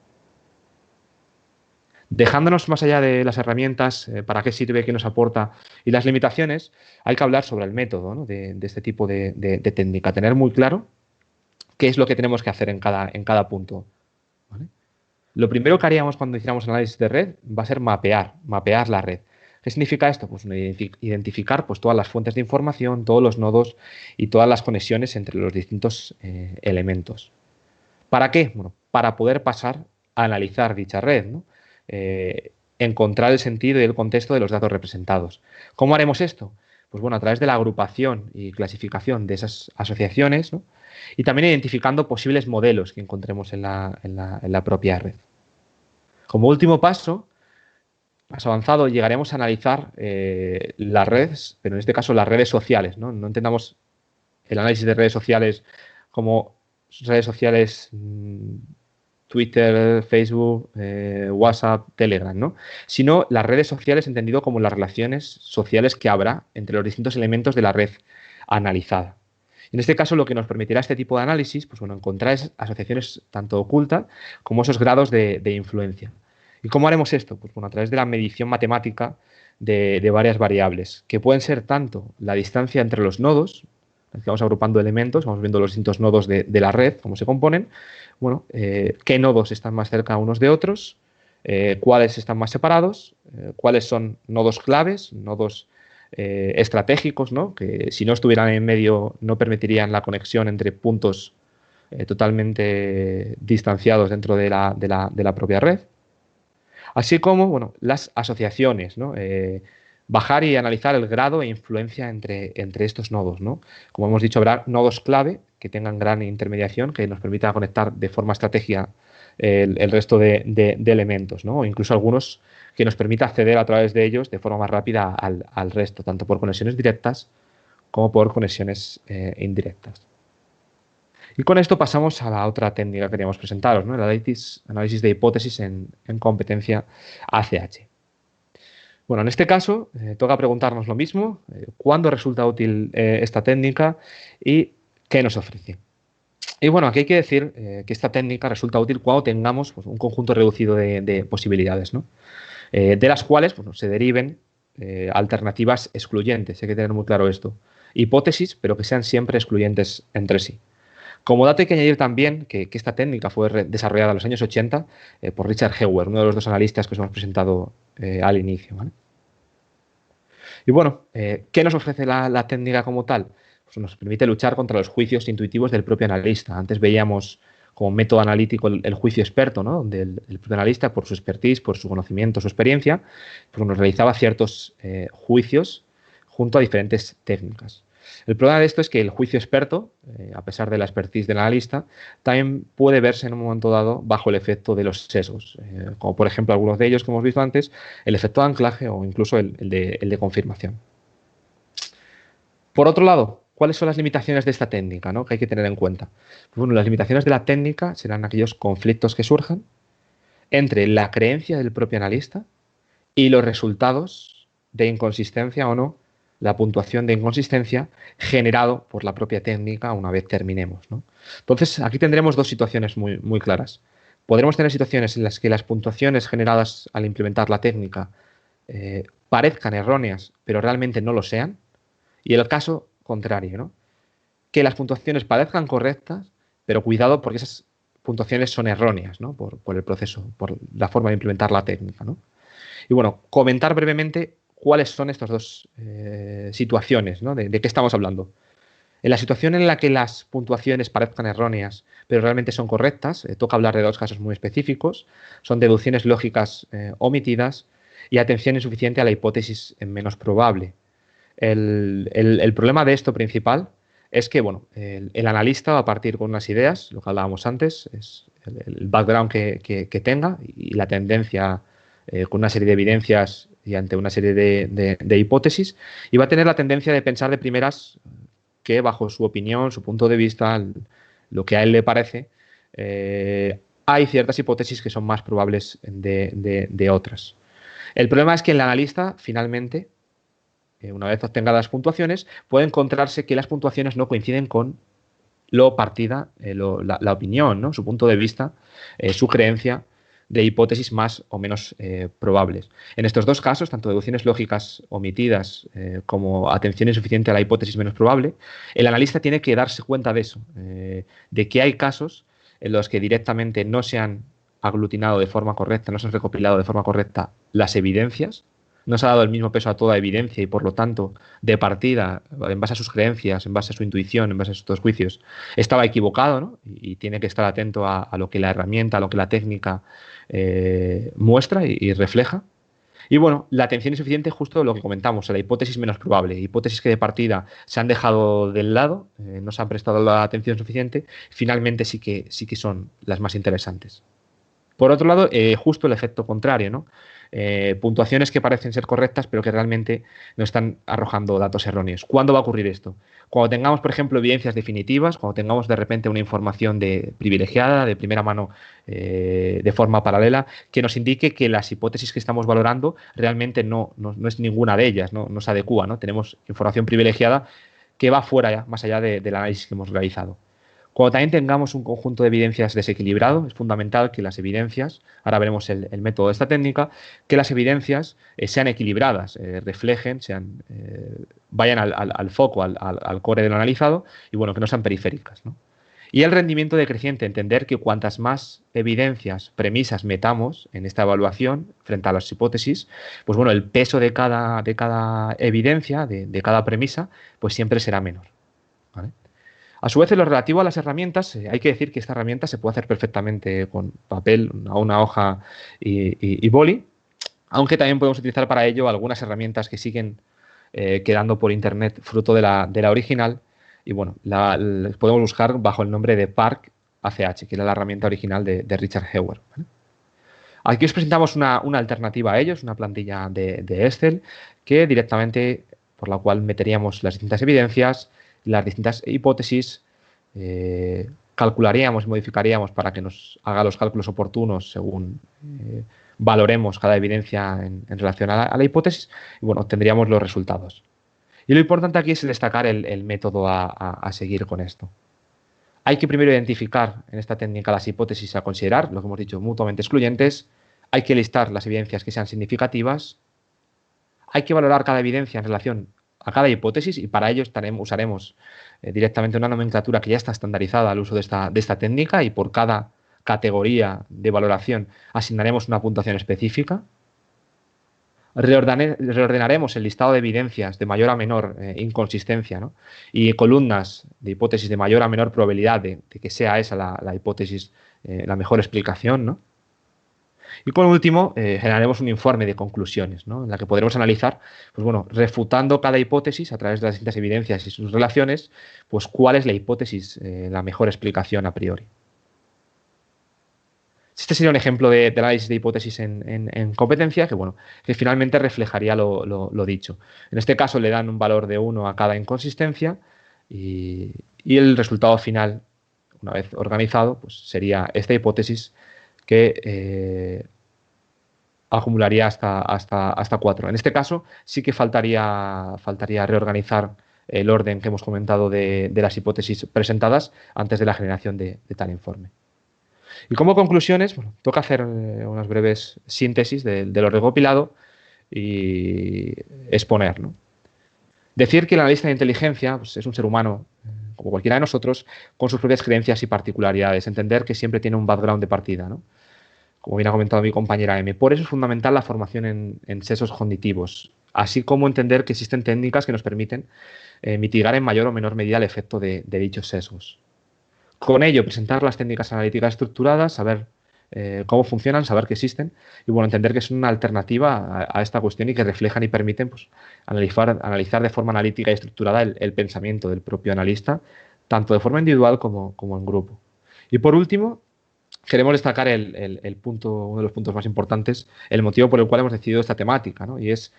Speaker 2: Dejándonos más allá de las herramientas, para qué sirve, qué nos aporta y las limitaciones, hay que hablar sobre el método, ¿no? de este tipo de técnica, tener muy claro qué es lo que tenemos que hacer en cada punto, ¿vale? Lo primero que haríamos cuando hiciéramos análisis de red va a ser mapear la red. ¿Qué significa esto? Pues identificar pues, todas las fuentes de información, todos los nodos y todas las conexiones entre los distintos elementos. ¿Para qué? Bueno, para poder pasar a analizar dicha red, ¿no? Encontrar el sentido y el contexto de los datos representados. ¿Cómo haremos esto? Pues bueno, a través de la agrupación y clasificación de esas asociaciones, ¿no? Y también identificando posibles modelos que encontremos en la propia red. Como último paso, más avanzado, llegaremos a analizar las redes, pero en este caso las redes sociales, ¿no? No entendamos el análisis de redes sociales como redes sociales Twitter, Facebook, WhatsApp, Telegram, ¿no? Sino las redes sociales entendido como las relaciones sociales que habrá entre los distintos elementos de la red analizada. En este caso, lo que nos permitirá este tipo de análisis, pues bueno, encontrar esas asociaciones tanto ocultas como esos grados de influencia. ¿Y cómo haremos esto? Pues bueno, a través de la medición matemática de varias variables, que pueden ser tanto la distancia entre los nodos, vamos agrupando elementos, vamos viendo los distintos nodos de la red, cómo se componen, bueno, qué nodos están más cerca unos de otros, cuáles están más separados, cuáles son nodos claves, nodos estratégicos, ¿no? Que si no estuvieran en medio no permitirían la conexión entre puntos totalmente distanciados dentro de la propia red. Así como, bueno, las asociaciones, ¿no? Bajar y analizar el grado e influencia entre estos nodos, ¿no? Como hemos dicho, habrá nodos clave que tengan gran intermediación, que nos permita conectar de forma estratégica el resto de elementos, ¿no? O incluso algunos que nos permita acceder a través de ellos de forma más rápida al resto, tanto por conexiones directas como por conexiones indirectas. Y con esto pasamos a la otra técnica que queríamos presentaros, ¿no? El análisis de hipótesis en competencia ACH. Bueno, en este caso toca preguntarnos lo mismo, cuándo resulta útil esta técnica y qué nos ofrece. Y bueno, aquí hay que decir que esta técnica resulta útil cuando tengamos pues, un conjunto reducido de posibilidades, ¿no? De las cuales pues, se deriven alternativas excluyentes, hay que tener muy claro esto. Hipótesis, pero que sean siempre excluyentes entre sí. Como dato hay que añadir también que esta técnica fue desarrollada en los años 80 por Richard Heuer, uno de los dos analistas que os hemos presentado al inicio, ¿vale? Y bueno, ¿qué nos ofrece la técnica como tal? Pues nos permite luchar contra los juicios intuitivos del propio analista. Antes veíamos como método analítico el juicio experto, ¿no? Donde el propio analista, por su expertise, por su conocimiento, su experiencia, pues nos realizaba ciertos juicios junto a diferentes técnicas. El problema de esto es que el juicio experto, a pesar de la expertise del analista, también puede verse en un momento dado bajo el efecto de los sesgos, como por ejemplo algunos de ellos que hemos visto antes, el efecto de anclaje o incluso el de confirmación. Por otro lado, ¿cuáles son las limitaciones de esta técnica, ¿no? Que hay que tener en cuenta? Pues bueno, las limitaciones de la técnica serán aquellos conflictos que surjan entre la creencia del propio analista y los resultados de inconsistencia o no, la puntuación de inconsistencia generado por la propia técnica una vez terminemos, ¿no? Entonces, aquí tendremos dos situaciones muy claras. Podremos tener situaciones en las que las puntuaciones generadas al implementar la técnica parezcan erróneas, pero realmente no lo sean. Y el caso contrario, ¿no? Que las puntuaciones parezcan correctas, pero cuidado porque esas puntuaciones son erróneas, ¿no? Por el proceso, por la forma de implementar la técnica, ¿no? Y bueno, comentar brevemente cuáles son estas dos situaciones, ¿no? ¿De qué estamos hablando? En la situación en la que las puntuaciones parezcan erróneas, pero realmente son correctas, toca hablar de dos casos muy específicos, son deducciones lógicas omitidas y atención insuficiente a la hipótesis menos probable. El problema de esto principal es que bueno, el analista va a partir con unas ideas, lo que hablábamos antes, es el background que tenga y la tendencia con una serie de evidencias y ante una serie de hipótesis, y va a tener la tendencia de pensar de primeras que bajo su opinión, su punto de vista, lo que a él le parece, hay ciertas hipótesis que son más probables de otras. El problema es que el analista finalmente, una vez obtenga las puntuaciones, puede encontrarse que las puntuaciones no coinciden con lo partida, la opinión, ¿no? Su punto de vista, su creencia de hipótesis más o menos probables. En estos dos casos, tanto deducciones lógicas omitidas como atención insuficiente a la hipótesis menos probable, el analista tiene que darse cuenta de eso, de que hay casos en los que directamente no se han aglutinado de forma correcta, no se han recopilado de forma correcta las evidencias, no se ha dado el mismo peso a toda evidencia y por lo tanto de partida, en base a sus creencias, en base a su intuición, en base a estos juicios, estaba equivocado, ¿no? Y tiene que estar atento a lo que la herramienta, a lo que la técnica muestra y refleja. Y bueno, la atención insuficiente, justo lo que comentamos, la hipótesis menos probable, hipótesis que de partida se han dejado del lado, no se han prestado la atención suficiente, finalmente sí que son las más interesantes. Por otro lado, justo el efecto contrario, ¿no? Puntuaciones que parecen ser correctas, pero que realmente nos están arrojando datos erróneos. ¿Cuándo va a ocurrir esto? Cuando tengamos, por ejemplo, evidencias definitivas, cuando tengamos de repente una información privilegiada, de primera mano, de forma paralela, que nos indique que las hipótesis que estamos valorando realmente no es ninguna de ellas, no se adecúa, ¿no? Tenemos información privilegiada que va fuera, más allá del análisis que hemos realizado. Cuando también tengamos un conjunto de evidencias desequilibrado, es fundamental que las evidencias, ahora veremos el método de esta técnica, que las evidencias sean equilibradas, reflejen, vayan al foco, al core de lo analizado y bueno, que no sean periféricas, ¿no? Y el rendimiento decreciente, entender que cuantas más evidencias, premisas metamos en esta evaluación frente a las hipótesis, pues bueno, el peso de cada evidencia, de cada premisa, pues siempre será menor, ¿vale? A su vez, en lo relativo a las herramientas, hay que decir que esta herramienta se puede hacer perfectamente con papel, una hoja y boli, aunque también podemos utilizar para ello algunas herramientas que siguen quedando por internet fruto de la original. Y bueno, podemos buscar bajo el nombre de Park ACH, que era la herramienta original de Richard Heuer, ¿vale? Aquí os presentamos una alternativa a ellos, una plantilla de Excel, que directamente, por la cual meteríamos las distintas evidencias, las distintas hipótesis, calcularíamos y modificaríamos para que nos haga los cálculos oportunos según valoremos cada evidencia en relación a la hipótesis, y bueno, obtendríamos los resultados. Y lo importante aquí es destacar el método a seguir con esto. Hay que primero identificar en esta técnica las hipótesis a considerar, lo que hemos dicho, mutuamente excluyentes. Hay que listar las evidencias que sean significativas. Hay que valorar cada evidencia en relación a cada hipótesis y para ello usaremos directamente una nomenclatura que ya está estandarizada al uso de esta técnica y por cada categoría de valoración asignaremos una puntuación específica. Reordenaremos el listado de evidencias de mayor a menor inconsistencia, ¿no? Y columnas de hipótesis de mayor a menor probabilidad de que sea esa la hipótesis, la mejor explicación, ¿no? Y por último, generaremos un informe de conclusiones, ¿no? En la que podremos analizar, pues bueno, refutando cada hipótesis a través de las distintas evidencias y sus relaciones, pues cuál es la hipótesis, la mejor explicación a priori. Este sería un ejemplo de análisis de hipótesis en competencia que, bueno, que finalmente reflejaría lo dicho. En este caso le dan un valor de 1 a cada inconsistencia y el resultado final, una vez organizado, pues sería esta hipótesis que acumularía hasta 4. En este caso sí que faltaría reorganizar el orden que hemos comentado de las hipótesis presentadas antes de la generación de tal informe. Y como conclusiones, bueno, toca hacer unas breves síntesis de lo recopilado y exponer, ¿no? Decir que el analista de inteligencia pues, es un ser humano, como cualquiera de nosotros, con sus propias creencias y particularidades. Entender que siempre tiene un background de partida, ¿no? Como bien ha comentado mi compañera M. Por eso es fundamental la formación en sesgos cognitivos, así como entender que existen técnicas que nos permiten mitigar en mayor o menor medida el efecto de dichos sesgos. Con ello, presentar las técnicas analíticas estructuradas, saber cómo funcionan, saber que existen y bueno, entender que es una alternativa a esta cuestión y que reflejan y permiten pues, analizar de forma analítica y estructurada el pensamiento del propio analista, tanto de forma individual como en grupo. Y por último, queremos destacar uno de los puntos más importantes, el motivo por el cual hemos decidido esta temática, ¿no? Y es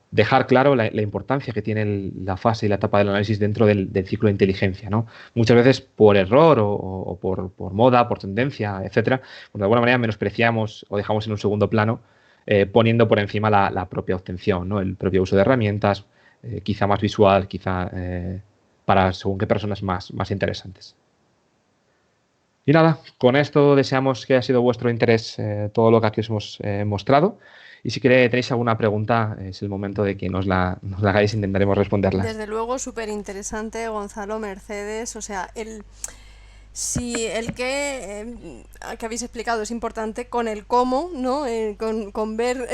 Speaker 2: dejar claro la importancia que tiene la fase y la etapa del análisis dentro del ciclo de inteligencia, ¿no? Muchas veces por error o por moda, por tendencia, etcétera, pues de alguna manera menospreciamos o dejamos en un segundo plano poniendo por encima la propia obtención, ¿no? El propio uso de herramientas, quizá más visual, quizá para según qué personas más interesantes. Y nada, con esto deseamos que haya sido vuestro interés todo lo que aquí os hemos mostrado. Y si tenéis alguna pregunta, es el momento de que nos la hagáis, intentaremos responderla.
Speaker 1: Desde luego, súper interesante, Gonzalo, Mercedes. O sea, si el que habéis explicado es importante, con el cómo, ¿no? Con ver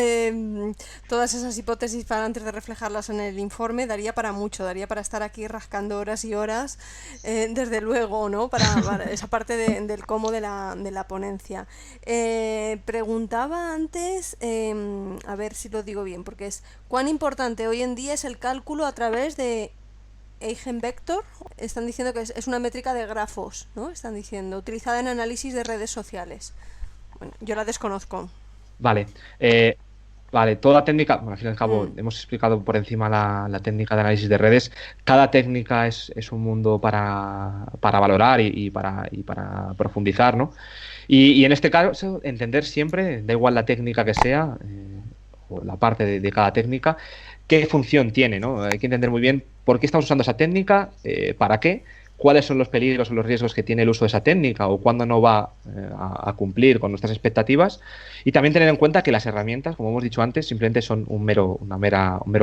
Speaker 1: todas esas hipótesis para antes de reflejarlas en el informe, daría para mucho, daría para estar aquí rascando horas y horas, desde luego, ¿no? Para esa parte del cómo de la ponencia. Preguntaba antes, a ver si lo digo bien, porque es cuán importante hoy en día es el cálculo a través de Eigenvector. Están diciendo que es una métrica de grafos, ¿no? Están diciendo, utilizada en análisis de redes sociales. Bueno, yo la desconozco.
Speaker 2: Vale. Toda técnica, bueno, al fin y al cabo hemos explicado por encima la técnica de análisis de redes. Cada técnica es un mundo para valorar y para profundizar, ¿no? Y en este caso, entender siempre, da igual la técnica que sea, o la parte de cada técnica, qué función tiene, ¿no? Hay que entender muy bien por qué estamos usando esa técnica, para qué, cuáles son los peligros o los riesgos que tiene el uso de esa técnica o cuándo no va a cumplir con nuestras expectativas. Y también tener en cuenta que las herramientas, como hemos dicho antes, simplemente son un mero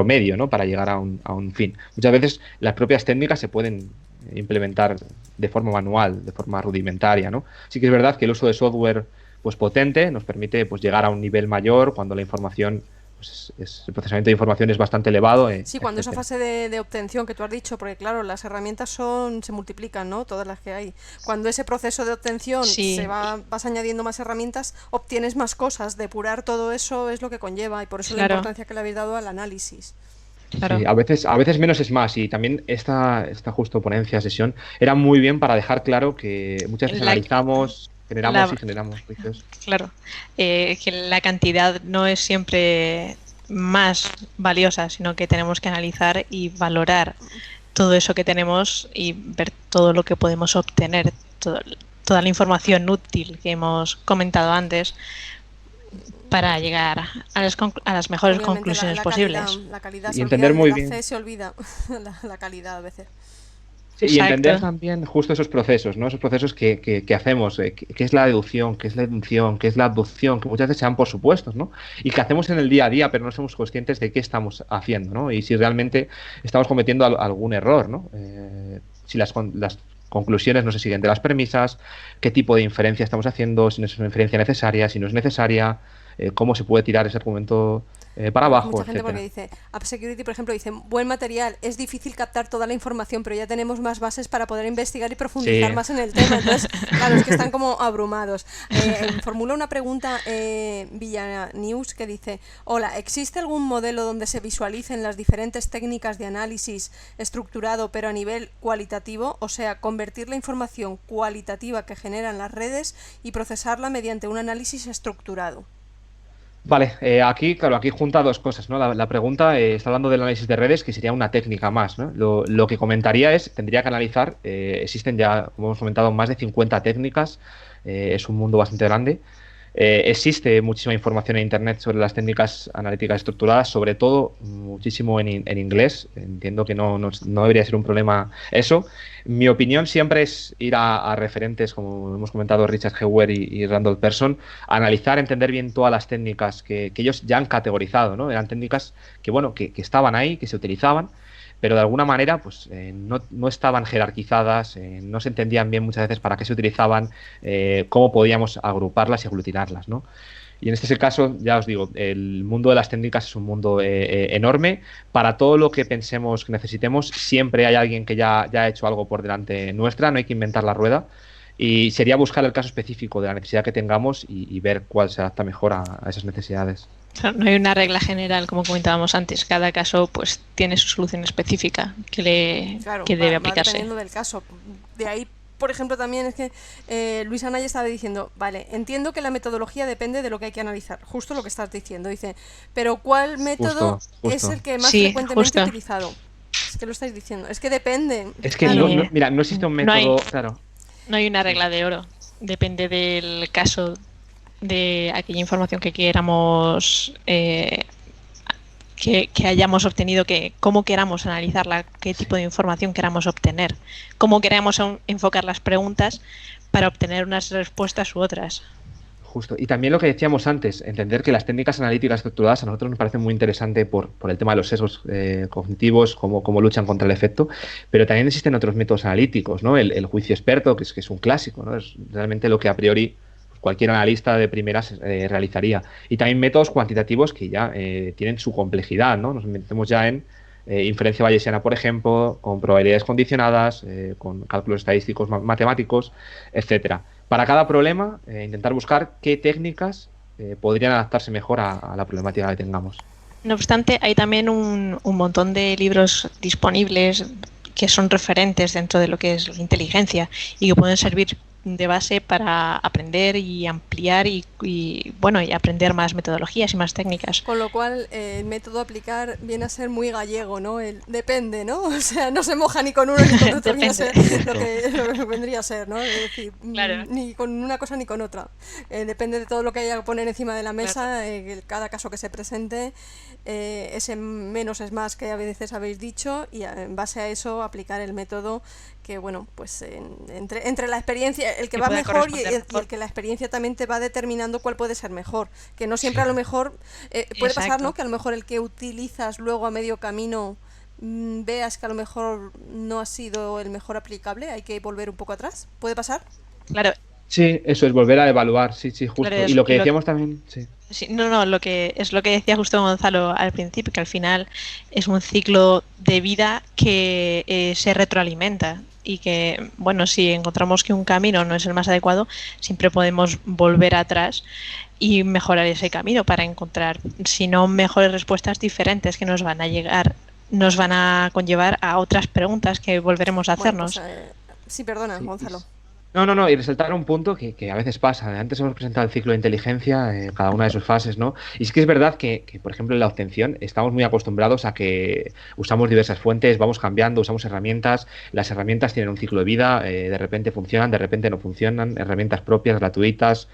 Speaker 2: medio, ¿no? Para llegar a un fin. Muchas veces las propias técnicas se pueden implementar de forma manual, de forma rudimentaria, ¿no? Sí que es verdad que el uso de software pues potente nos permite pues llegar a un nivel mayor cuando la información pues, el procesamiento de información es bastante elevado.
Speaker 1: Sí, cuando esa
Speaker 2: etcétera.
Speaker 1: fase de obtención que tú has dicho, porque claro, las herramientas se multiplican, ¿no? Todas las que hay. Cuando ese proceso de obtención
Speaker 3: Sí,
Speaker 1: vas añadiendo más herramientas, obtienes más cosas. Depurar todo eso es lo que conlleva y por eso la
Speaker 3: claro,
Speaker 1: importancia que le habéis dado al análisis.
Speaker 3: claro.
Speaker 2: Sí, a veces menos es más y también esta justo ponencia, sesión, era muy bien para dejar claro que muchas veces
Speaker 3: La,
Speaker 2: analizamos, generamos
Speaker 3: la,
Speaker 2: y generamos juicios.
Speaker 3: claro, que la cantidad no es siempre más valiosa, sino que tenemos que analizar y valorar todo eso que tenemos y ver todo lo que podemos obtener, toda la información útil que hemos comentado antes para llegar a las mejores
Speaker 1: Obviamente
Speaker 3: conclusiones posibles.
Speaker 1: la calidad
Speaker 2: Y
Speaker 1: se olvida,
Speaker 2: entender
Speaker 1: el
Speaker 2: muy
Speaker 1: enlace
Speaker 2: bien.
Speaker 1: se olvida, la calidad a veces.
Speaker 2: Sí, y entender
Speaker 3: Exacto,
Speaker 2: también justo esos procesos, ¿no? Esos procesos que hacemos, qué es la deducción, qué es la inducción, qué es la abducción, que muchas veces se dan por supuestos, ¿no? Y que hacemos en el día a día, pero no somos conscientes de qué estamos haciendo, ¿no? Y si realmente estamos cometiendo algún error, ¿no? Si las conclusiones no se siguen de las premisas, qué tipo de inferencia estamos haciendo, si no es una inferencia necesaria, si no es necesaria, cómo se puede tirar ese argumento para
Speaker 1: Conozco
Speaker 2: abajo,
Speaker 1: mucha gente porque
Speaker 2: etcétera.
Speaker 1: dice, App Security, por ejemplo, dice, buen material, es difícil captar toda la información, pero ya tenemos más bases para poder investigar y
Speaker 2: Sí,
Speaker 1: profundizar más en el tema. Entonces, claro, es que están como abrumados. Formula una pregunta Villa News que dice, hola, ¿existe algún modelo donde se visualicen las diferentes técnicas de análisis estructurado, pero a nivel cualitativo? O sea, convertir la información cualitativa que generan las redes y procesarla mediante un análisis estructurado.
Speaker 2: vale, aquí, claro, aquí junta dos cosas, ¿no? La pregunta está hablando del análisis de redes, que sería una técnica más, ¿no? Lo que comentaría es, tendría que analizar, existen ya, como hemos comentado, más de 50 técnicas, es un mundo bastante grande. Existe muchísima información en Internet sobre las técnicas analíticas estructuradas, sobre todo muchísimo en inglés. Entiendo que no debería ser un problema eso. Mi opinión siempre es ir a referentes, como hemos comentado, Richard Heuer y Randall Person, a analizar, entender bien todas las técnicas que ellos ya han categorizado, ¿no? Eran técnicas que, bueno, que estaban ahí, que se utilizaban, pero de alguna manera pues no estaban jerarquizadas, no se entendían bien muchas veces para qué se utilizaban, cómo podíamos agruparlas y aglutinarlas, ¿no? Y en este caso, ya os digo, el mundo de las técnicas es un mundo enorme. Para todo lo que pensemos que necesitemos, siempre hay alguien que ya ha hecho algo por delante nuestra, no hay que inventar la rueda. Y sería buscar el caso específico de la necesidad que tengamos y ver cuál se adapta mejor a esas necesidades.
Speaker 3: claro, no hay una regla general, como comentábamos antes. Cada caso pues tiene su solución específica
Speaker 1: Claro,
Speaker 3: que debe
Speaker 1: va
Speaker 3: aplicarse.
Speaker 1: dependiendo del caso. De ahí, por ejemplo, también es que Luis Anaya estaba diciendo, vale, entiendo que la metodología depende de lo que hay que analizar, justo lo que estás diciendo. Dice, pero ¿cuál método
Speaker 2: Justo,
Speaker 1: es
Speaker 2: justo.
Speaker 1: el que más
Speaker 3: Sí,
Speaker 1: frecuentemente
Speaker 3: justo.
Speaker 1: utilizado? Es que lo estáis diciendo, es que depende.
Speaker 2: Es que
Speaker 1: Claro,
Speaker 2: mira, no existe un
Speaker 3: No hay,
Speaker 2: método, claro.
Speaker 3: no hay una regla de oro. Depende del caso, de aquella información que queramos, que hayamos obtenido, cómo queramos analizarla, qué tipo de información queramos obtener, cómo queramos enfocar las preguntas para obtener unas respuestas u otras.
Speaker 2: Justo. Y también lo que decíamos antes, entender que las técnicas analíticas estructuradas a nosotros nos parece muy interesante por el tema de los sesgos cognitivos, cómo luchan contra el efecto, pero también existen otros métodos analíticos, ¿no? El juicio experto, que es un clásico, ¿no? Es realmente lo que a priori cualquier analista de primeras realizaría. Y también métodos cuantitativos que ya tienen su complejidad, ¿no? Nos metemos ya en inferencia bayesiana, por ejemplo, con probabilidades condicionadas, con cálculos estadísticos matemáticos, etcétera. Para cada problema, intentar buscar qué técnicas podrían adaptarse mejor a la problemática que tengamos.
Speaker 3: No obstante, hay también un montón de libros disponibles que son referentes dentro de lo que es la inteligencia y que pueden servir de base para aprender y ampliar y aprender más metodologías y más técnicas.
Speaker 1: con lo cual el método a aplicar viene a ser muy gallego, ¿no? El depende, ¿no? O sea, no se moja ni con uno ni con otro, viene a ser lo que vendría a ser, ¿no? Es decir,
Speaker 3: Claro.
Speaker 1: ni con una cosa ni con otra. Depende de todo lo que haya que poner encima de la mesa,
Speaker 3: Claro.
Speaker 1: cada caso que se presente, ese menos es más que a veces habéis dicho, y en base a eso aplicar el método que, bueno, pues entre la experiencia, el que va
Speaker 3: pueda
Speaker 1: mejor y
Speaker 3: corresponder
Speaker 1: y el que la experiencia también te va determinando cuál puede ser mejor, que no siempre a lo mejor puede pasar,
Speaker 3: Exacto.
Speaker 1: ¿no? Que a lo mejor el que utilizas luego a medio camino veas que a lo mejor no ha sido el mejor aplicable, hay que volver un poco atrás. ¿Puede pasar?
Speaker 3: Claro,
Speaker 2: Sí, eso es volver a evaluar, sí, sí, justo.
Speaker 3: claro,
Speaker 2: Y lo que decíamos también, sí.
Speaker 3: sí, no, lo que es lo que decía justo Gonzalo al principio, que al final es un ciclo de vida que se retroalimenta y que, bueno, si encontramos que un camino no es el más adecuado, siempre podemos volver atrás y mejorar ese camino para encontrar, si no, mejores respuestas diferentes que nos van a llegar, nos van a conllevar a otras preguntas que volveremos a
Speaker 1: Bueno, pues
Speaker 3: hacernos.
Speaker 1: sí, perdona,
Speaker 2: Sí,
Speaker 1: Gonzalo.
Speaker 2: no, y resaltar un punto que a veces pasa. Antes hemos presentado el ciclo de inteligencia, cada una de sus fases, ¿no? Y es que es verdad que, por ejemplo, en la obtención estamos muy acostumbrados a que usamos diversas fuentes, vamos cambiando, usamos herramientas. Las herramientas tienen un ciclo de vida, de repente funcionan, de repente no funcionan. Herramientas propias, gratuitas,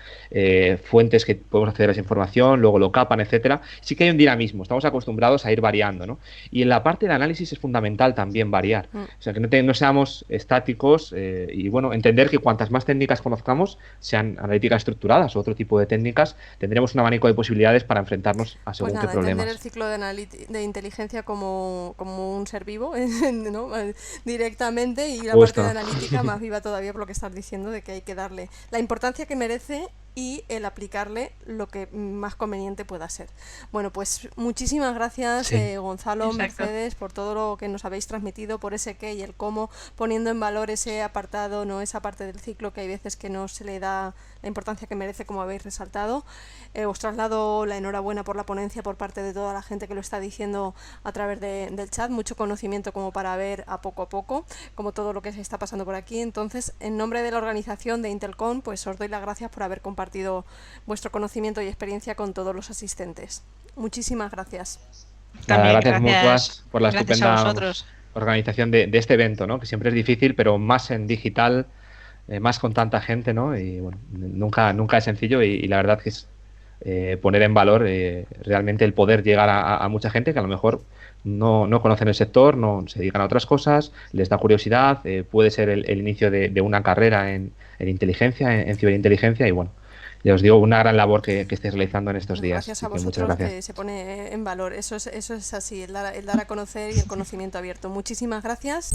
Speaker 2: fuentes que podemos acceder a esa información, luego lo capan, etcétera. Sí que hay un dinamismo, estamos acostumbrados a ir variando, ¿no? Y en la parte de análisis es fundamental también variar. O sea, que no seamos estáticos y, bueno, entender que cuantas más técnicas conozcamos, sean analíticas estructuradas o otro tipo de técnicas, tendremos un abanico de posibilidades para enfrentarnos a
Speaker 1: Pues
Speaker 2: según qué
Speaker 1: nada, entender el
Speaker 2: problemas.
Speaker 1: ciclo de inteligencia como un ser vivo, ¿no? Directamente, y la parte de
Speaker 2: Justo.
Speaker 1: analítica más viva todavía por lo que estás diciendo, de que hay que darle la importancia que merece y el aplicarle lo que más conveniente pueda ser. Bueno, pues muchísimas gracias,
Speaker 2: Sí.
Speaker 1: Gonzalo,
Speaker 3: Exacto.
Speaker 1: Mercedes, por todo lo que nos habéis transmitido, por ese qué y el cómo, poniendo en valor ese apartado, no esa parte del ciclo que hay veces que no se le da la importancia que merece, como habéis resaltado. Os traslado la enhorabuena por la ponencia por parte de toda la gente que lo está diciendo a través del chat, mucho conocimiento como para ver a poco, como todo lo que se está pasando por aquí. Entonces, en nombre de la organización de Intelcon, pues os doy las gracias por haber compartido vuestro conocimiento y experiencia con todos los asistentes. Muchísimas gracias.
Speaker 2: Nada,
Speaker 3: También
Speaker 2: gracias mutuas por la
Speaker 3: gracias a
Speaker 2: estupenda
Speaker 3: vosotros.
Speaker 2: organización de este evento, ¿no? Que siempre es difícil, pero más en digital, más con tanta gente, ¿no? Y bueno, nunca es sencillo y la verdad que es poner en valor realmente el poder llegar a mucha gente que a lo mejor no conocen el sector, no se dedican a otras cosas, les da curiosidad, puede ser el inicio de una carrera en inteligencia, en ciberinteligencia y bueno, ya os digo, una gran labor que estáis realizando en estos
Speaker 1: Bueno,
Speaker 2: días,
Speaker 1: gracias
Speaker 2: así
Speaker 1: a
Speaker 2: que muchas
Speaker 1: vosotros,
Speaker 2: gracias.
Speaker 1: que se pone en valor. Eso es así, el dar a conocer y el conocimiento abierto. Muchísimas gracias.